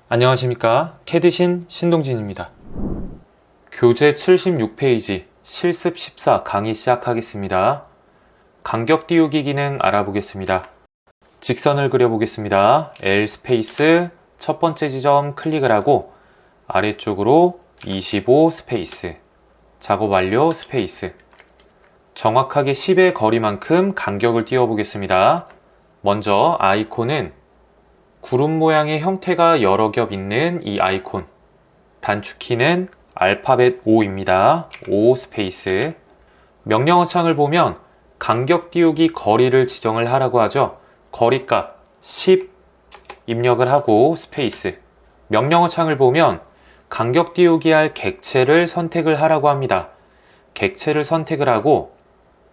안녕하십니까. 캐드신 신동진입니다. 교재 76페이지 실습 14 강의 시작하겠습니다. 간격 띄우기 기능 알아보겠습니다. 직선을 그려보겠습니다. L 스페이스 첫 번째 지점 클릭을 하고 아래쪽으로 25 스페이스 작업 완료 스페이스 정확하게 10의 거리만큼 간격을 띄워보겠습니다. 먼저 아이콘은 구름 모양의 형태가 여러 겹 있는 이 아이콘 단축키는 알파벳 O입니다. O 스페이스 명령어 창을 보면 간격 띄우기 거리를 지정을 하라고 하죠. 거리값 10 입력을 하고 스페이스 명령어 창을 보면 간격 띄우기 할 객체를 선택을 하라고 합니다. 객체를 선택을 하고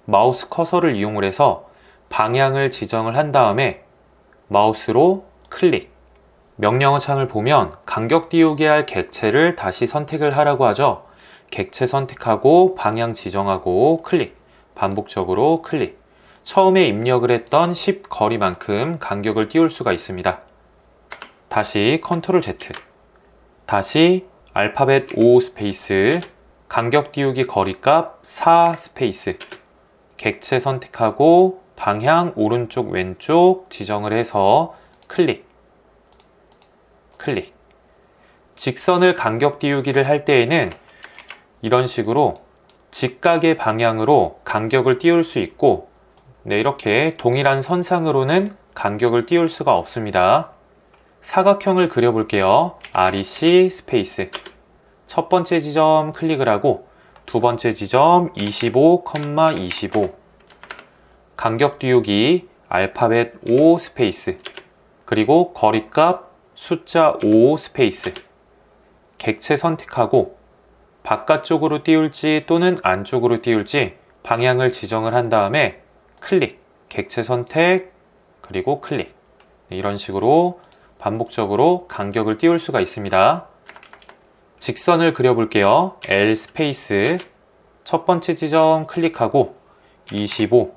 마우스 커서를 이용을 해서 방향을 지정을 한 다음에 마우스로 클릭 명령어 창을 보면 간격 띄우기 할 객체를 다시 선택을 하라고 하죠. 객체 선택하고 방향 지정하고 클릭 반복적으로 클릭 처음에 입력을 했던 10 거리만큼 간격을 띄울 수가 있습니다. 다시 컨트롤 Z 다시 알파벳 O 스페이스 간격 띄우기 거리값 4 스페이스 객체 선택하고 방향 오른쪽 왼쪽 지정을 해서 클릭 직선을 간격 띄우기를 할 때에는 이런 식으로 직각의 방향으로 간격을 띄울 수 있고 이렇게 동일한 선상으로는 간격을 띄울 수가 없습니다. 사각형을 그려볼게요. REC 스페이스 첫 번째 지점 클릭을 하고 두 번째 지점 25,25 간격 띄우기 알파벳 O 스페이스 그리고 거리값 숫자 5 스페이스 객체 선택하고 바깥쪽으로 띄울지 또는 안쪽으로 띄울지 방향을 지정을 한 다음에 클릭 객체 선택 그리고 클릭 이런 식으로 반복적으로 간격을 띄울 수가 있습니다. 직선을 그려볼게요. L 스페이스 첫 번째 지점 클릭하고 25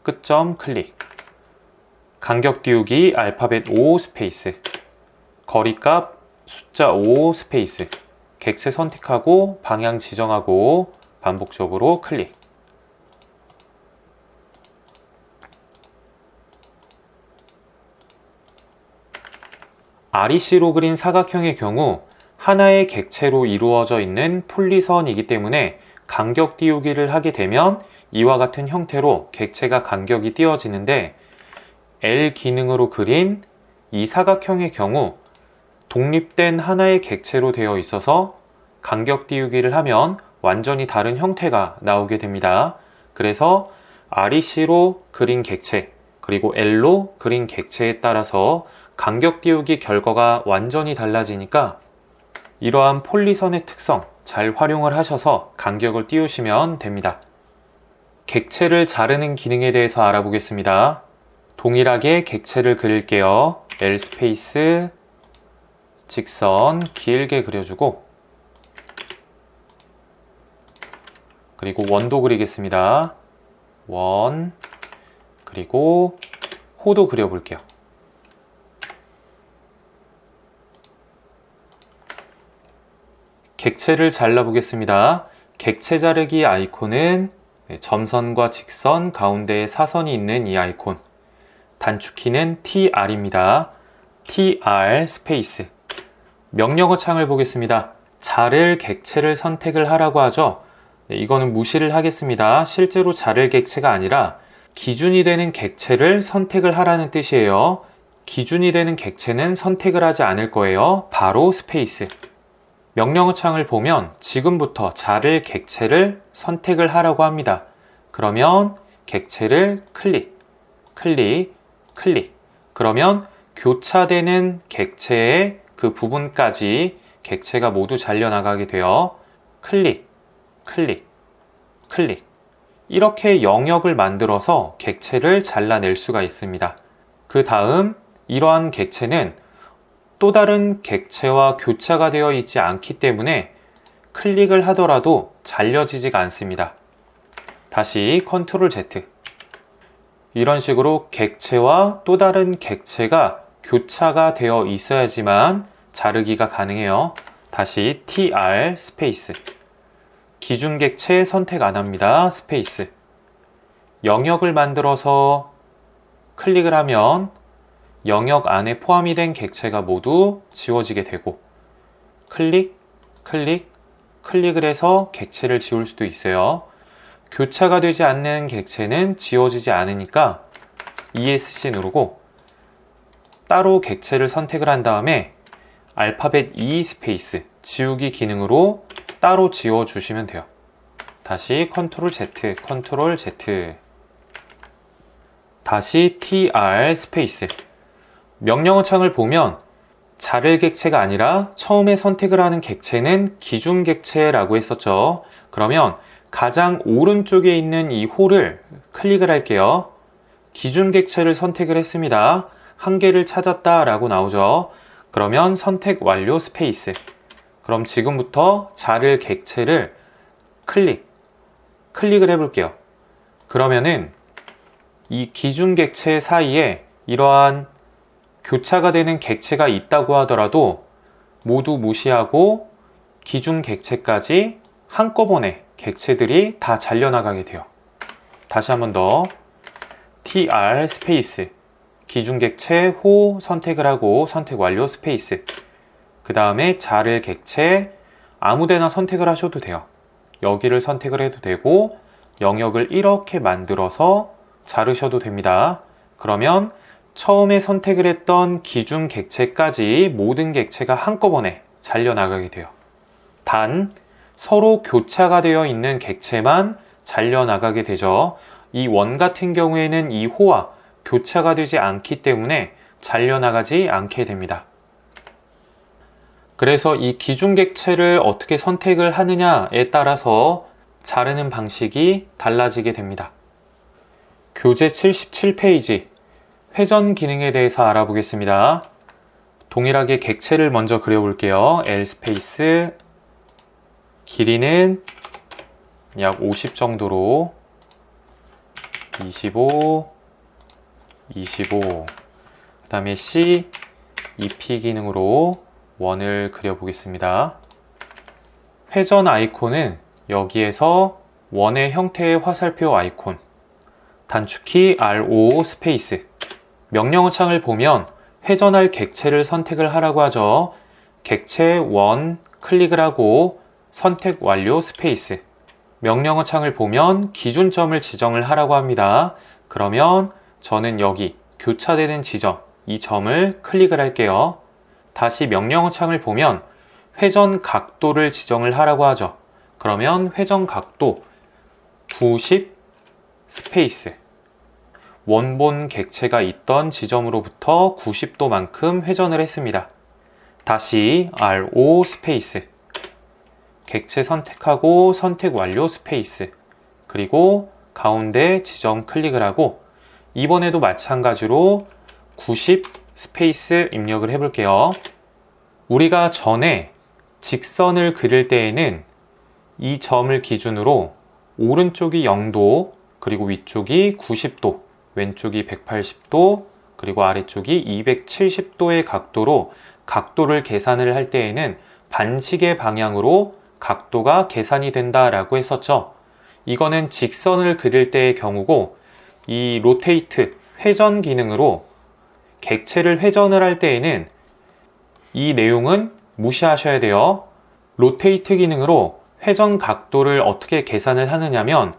끝점 클릭 간격 띄우기 알파벳 O 스페이스 거리값 숫자 5 스페이스 객체 선택하고 방향 지정하고 반복적으로 클릭 REC로 그린 사각형의 경우 하나의 객체로 이루어져 있는 폴리선이기 때문에 간격 띄우기를 하게 되면 이와 같은 형태로 객체가 간격이 띄워지는데 L 기능으로 그린 이 사각형의 경우 독립된 하나의 객체로 되어 있어서 간격 띄우기를 하면 완전히 다른 형태가 나오게 됩니다. 그래서 REC로 그린 객체 그리고 L로 그린 객체에 따라서 간격 띄우기 결과가 완전히 달라지니까 이러한 폴리선의 특성 잘 활용을 하셔서 간격을 띄우시면 됩니다. 객체를 자르는 기능에 대해서 알아보겠습니다. 동일하게 객체를 그릴게요. L 스페이스 직선 길게 그려주고 그리고 원도 그리겠습니다. 원 그리고 호도 그려볼게요. 객체를 잘라보겠습니다. 객체 자르기 아이콘은 점선과 직선 가운데에 사선이 있는 이 아이콘 단축키는 TR입니다. TR 스페이스 명령어 창을 보겠습니다. 자를 객체를 선택을 하라고 하죠. 이거는 무시를 하겠습니다. 실제로 자를 객체가 아니라 기준이 되는 객체를 선택을 하라는 뜻이에요. 기준이 되는 객체는 선택을 하지 않을 거예요. 바로 스페이스 명령어 창을 보면 지금부터 자를 객체를 선택을 하라고 합니다. 그러면 객체를 클릭 그러면 교차되는 객체의 그 부분까지 객체가 모두 잘려나가게 되어 클릭 이렇게 영역을 만들어서 객체를 잘라낼 수가 있습니다. 그 다음 이러한 객체는 또 다른 객체와 교차가 되어 있지 않기 때문에 클릭을 하더라도 잘려지지가 않습니다. 다시 컨트롤 Z 이런 식으로 객체와 또 다른 객체가 교차가 되어 있어야지만 자르기가 가능해요. 다시 tr 스페이스. 기준객체 선택 안 합니다. 스페이스. 영역을 만들어서 클릭을 하면 영역 안에 포함이 된 객체가 모두 지워지게 되고, 클릭, 클릭, 클릭을 해서 객체를 지울 수도 있어요. 교차가 되지 않는 객체는 지워지지 않으니까 ESC 누르고 따로 객체를 선택을 한 다음에 알파벳 E 스페이스 지우기 기능으로 따로 지워주시면 돼요. 다시 Ctrl Z, Ctrl Z. 다시 TR 스페이스. 명령어 창을 보면 자를 객체가 아니라 처음에 선택을 하는 객체는 기준 객체라고 했었죠. 그러면 가장 오른쪽에 있는 이 홀을 클릭을 할게요. 기준 객체를 선택을 했습니다. 한 개를 찾았다 라고 나오죠. 그러면 선택 완료 스페이스. 그럼 지금부터 자를 객체를 클릭을 해볼게요. 그러면은 이 기준 객체 사이에 이러한 교차가 되는 객체가 있다고 하더라도 모두 무시하고 기준 객체까지 한꺼번에 객체들이 다 잘려나가게 돼요. 다시 한번 더 tr 스페이스 기준 객체 호 선택을 하고 선택 완료 스페이스. 그 다음에 자를 객체 아무데나 선택을 하셔도 돼요. 여기를 선택을 해도 되고 영역을 이렇게 만들어서 자르셔도 됩니다. 그러면 처음에 선택을 했던 기준 객체까지 모든 객체가 한꺼번에 잘려나가게 돼요. 단 서로 교차가 되어 있는 객체만 잘려나가게 되죠. 이 원 같은 경우에는 이 호와 교차가 되지 않기 때문에 잘려나가지 않게 됩니다. 그래서 이 기준 객체를 어떻게 선택을 하느냐에 따라서 자르는 방식이 달라지게 됩니다. 교재 77페이지 회전 기능에 대해서 알아보겠습니다. 동일하게 객체를 먼저 그려볼게요. L 스페이스 길이는 약 50 정도로 25 그 다음에 C EP 기능으로 원을 그려보겠습니다. 회전 아이콘은 여기에서 원의 형태의 화살표 아이콘, 단축키 RO 스페이스. 명령어 창을 보면 회전할 객체를 선택을 하라고 하죠. 객체 원 클릭을 하고 선택 완료 스페이스. 명령어 창을 보면 기준점을 지정을 하라고 합니다. 그러면 저는 여기 교차되는 지점, 이 점을 클릭을 할게요. 다시 명령어 창을 보면 회전 각도를 지정을 하라고 하죠. 그러면 회전 각도 90 스페이스. 원본 객체가 있던 지점으로부터 90도만큼 회전을 했습니다. 다시 RO 스페이스. 객체 선택하고 선택 완료 스페이스. 그리고 가운데 지점 클릭을 하고 이번에도 마찬가지로 90 스페이스 입력을 해볼게요. 우리가 전에 직선을 그릴 때에는 이 점을 기준으로 오른쪽이 0도, 그리고 위쪽이 90도, 왼쪽이 180도, 그리고 아래쪽이 270도의 각도로 각도를 계산을 할 때에는 반시계 방향으로 각도가 계산이 된다라고 했었죠. 이거는 직선을 그릴 때의 경우고, 이 로테이트, 회전 기능으로 객체를 회전을 할 때에는 이 내용은 무시하셔야 돼요. 로테이트 기능으로 회전 각도를 어떻게 계산을 하느냐면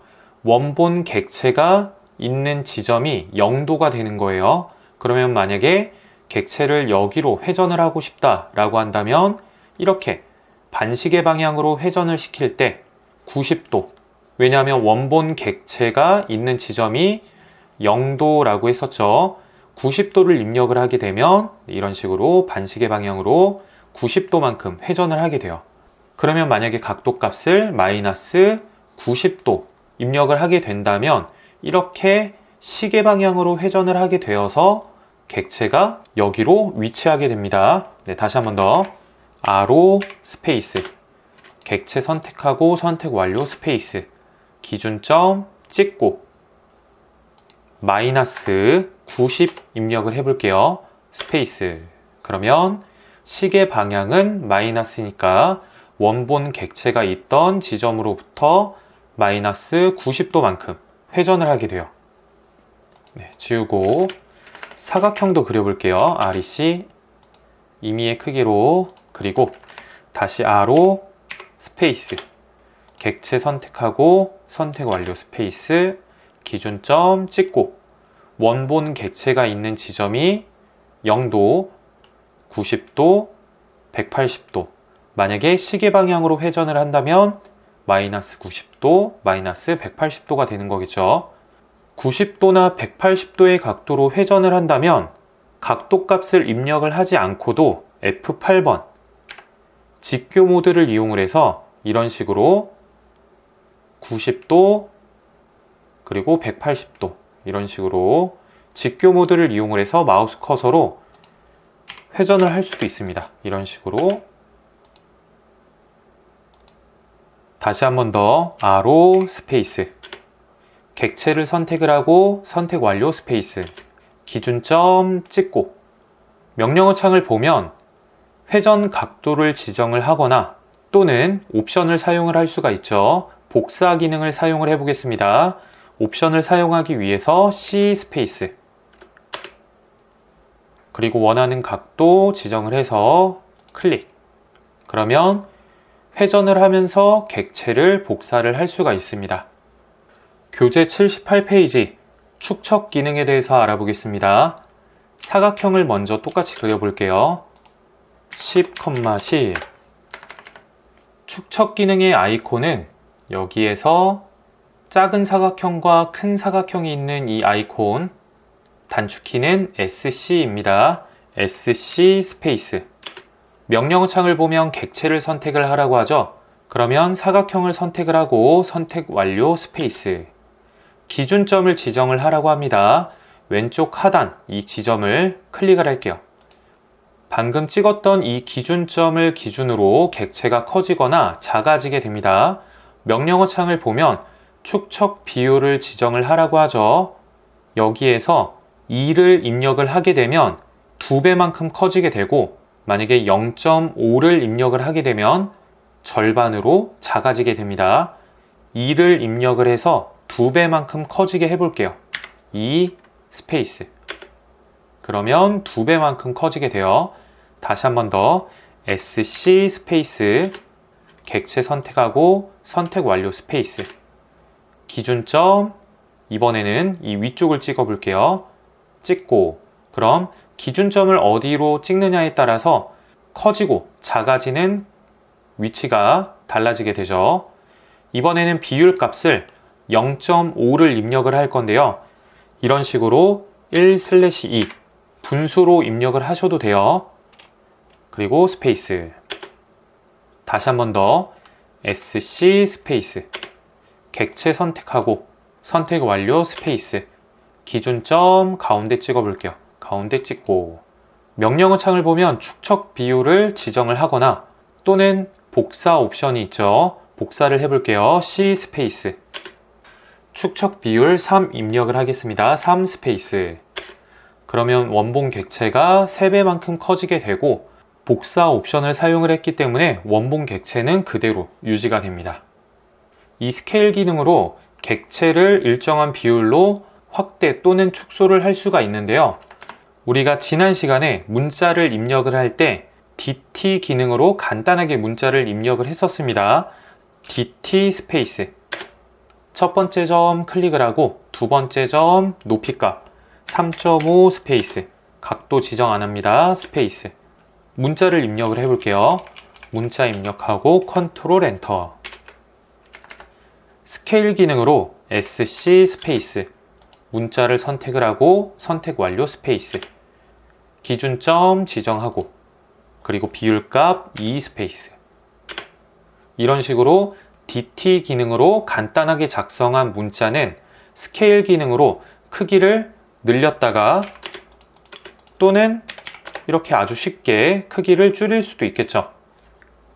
원본 객체가 있는 지점이 0도가 되는 거예요. 그러면 만약에 객체를 여기로 회전을 하고 싶다라고 한다면 이렇게 반시계 방향으로 회전을 시킬 때 90도, 왜냐하면 원본 객체가 있는 지점이 0도라고 했었죠. 90도를 입력을 하게 되면 이런 식으로 반시계 방향으로 90도만큼 회전을 하게 돼요. 그러면 만약에 각도 값을 마이너스 90도 입력을 하게 된다면 이렇게 시계 방향으로 회전을 하게 되어서 객체가 여기로 위치하게 됩니다. 네, 다시 한번 더 RO 스페이스 객체 선택하고 선택 완료 스페이스 기준점 찍고 마이너스 90 입력을 해볼게요. 스페이스. 그러면 시계 방향은 마이너스니까 원본 객체가 있던 지점으로부터 마이너스 90도만큼 회전을 하게 돼요. 네, 지우고 사각형도 그려볼게요. REC 임의의 크기로 그리고 다시 R로 스페이스 객체 선택하고 선택 완료 스페이스 기준점 찍고 원본 객체가 있는 지점이 0도, 90도, 180도 만약에 시계 방향으로 회전을 한다면 마이너스 90도, 마이너스 180도가 되는 거겠죠. 90도나 180도의 각도로 회전을 한다면 각도 값을 입력을 하지 않고도 F8번 직교 모드를 이용을 해서 이런 식으로 90도 그리고 180도 이런 식으로 직교 모드를 이용을 해서 마우스 커서로 회전을 할 수도 있습니다. 이런 식으로 다시 한 번 더 R로 스페이스 객체를 선택을 하고 선택 완료 스페이스 기준점 찍고 명령어 창을 보면 회전 각도를 지정을 하거나 또는 옵션을 사용을 할 수가 있죠. 복사 기능을 사용을 해 보겠습니다. 옵션을 사용하기 위해서 C 스페이스 그리고 원하는 각도 지정을 해서 클릭. 그러면 회전을 하면서 객체를 복사를 할 수가 있습니다. 교재 78페이지 축척 기능에 대해서 알아보겠습니다. 사각형을 먼저 똑같이 그려볼게요. 10,10 축척 기능의 아이콘은 여기에서 작은 사각형과 큰 사각형이 있는 이 아이콘 단축키는 SC입니다. SC 스페이스 명령어 창을 보면 객체를 선택을 하라고 하죠. 그러면 사각형을 선택을 하고 선택 완료 스페이스 기준점을 지정을 하라고 합니다. 왼쪽 하단 이 지점을 클릭을 할게요. 방금 찍었던 이 기준점을 기준으로 객체가 커지거나 작아지게 됩니다. 명령어 창을 보면 축척 비율을 지정을 하라고 하죠. 여기에서 2를 입력을 하게 되면 2배만큼 커지게 되고 만약에 0.5를 입력을 하게 되면 절반으로 작아지게 됩니다. 2를 입력을 해서 2배만큼 커지게 해볼게요. 2 스페이스 그러면 2배만큼 커지게 돼요. 다시 한 번 더 SC 스페이스 객체 선택하고 선택 완료 스페이스 기준점 이번에는 이 위쪽을 찍어 볼게요. 찍고 그럼 기준점을 어디로 찍느냐에 따라서 커지고 작아지는 위치가 달라지게 되죠. 이번에는 비율 값을 0.5를 입력을 할 건데요. 이런 식으로 1/2 분수로 입력을 하셔도 돼요. 그리고 스페이스 다시 한 번 더 SC 스페이스 객체 선택하고 선택 완료 스페이스 기준점 가운데 찍어 볼게요. 가운데 찍고 명령어 창을 보면 축척 비율을 지정을 하거나 또는 복사 옵션이 있죠. 복사를 해볼게요. C 스페이스 축척 비율 3 입력을 하겠습니다. 3 스페이스 그러면 원본 객체가 3배만큼 커지게 되고 복사 옵션을 사용을 했기 때문에 원본 객체는 그대로 유지가 됩니다. 이 스케일 기능으로 객체를 일정한 비율로 확대 또는 축소를 할 수가 있는데요. 우리가 지난 시간에 문자를 입력을 할 때 DT 기능으로 간단하게 문자를 입력을 했었습니다. DT 스페이스 첫 번째 점 클릭을 하고 두 번째 점 높이값 3.5 스페이스 각도 지정 안 합니다. 스페이스 문자를 입력을 해볼게요. 문자 입력하고 컨트롤 엔터 스케일 기능으로 SC 스페이스 문자를 선택을 하고 선택 완료 스페이스 기준점 지정하고 그리고 비율값 2 스페이스 이런 식으로 DT 기능으로 간단하게 작성한 문자는 스케일 기능으로 크기를 늘렸다가 또는 이렇게 아주 쉽게 크기를 줄일 수도 있겠죠.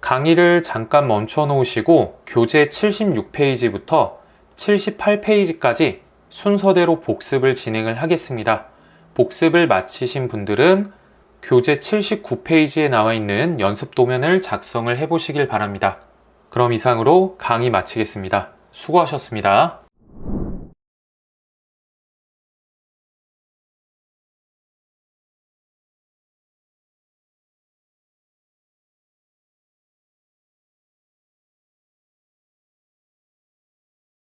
강의를 잠깐 멈춰 놓으시고 교재 76페이지부터 78페이지까지 순서대로 복습을 진행을 하겠습니다. 복습을 마치신 분들은 교재 79페이지에 나와 있는 연습 도면을 작성을 해보시길 바랍니다. 그럼 이상으로 강의 마치겠습니다. 수고하셨습니다.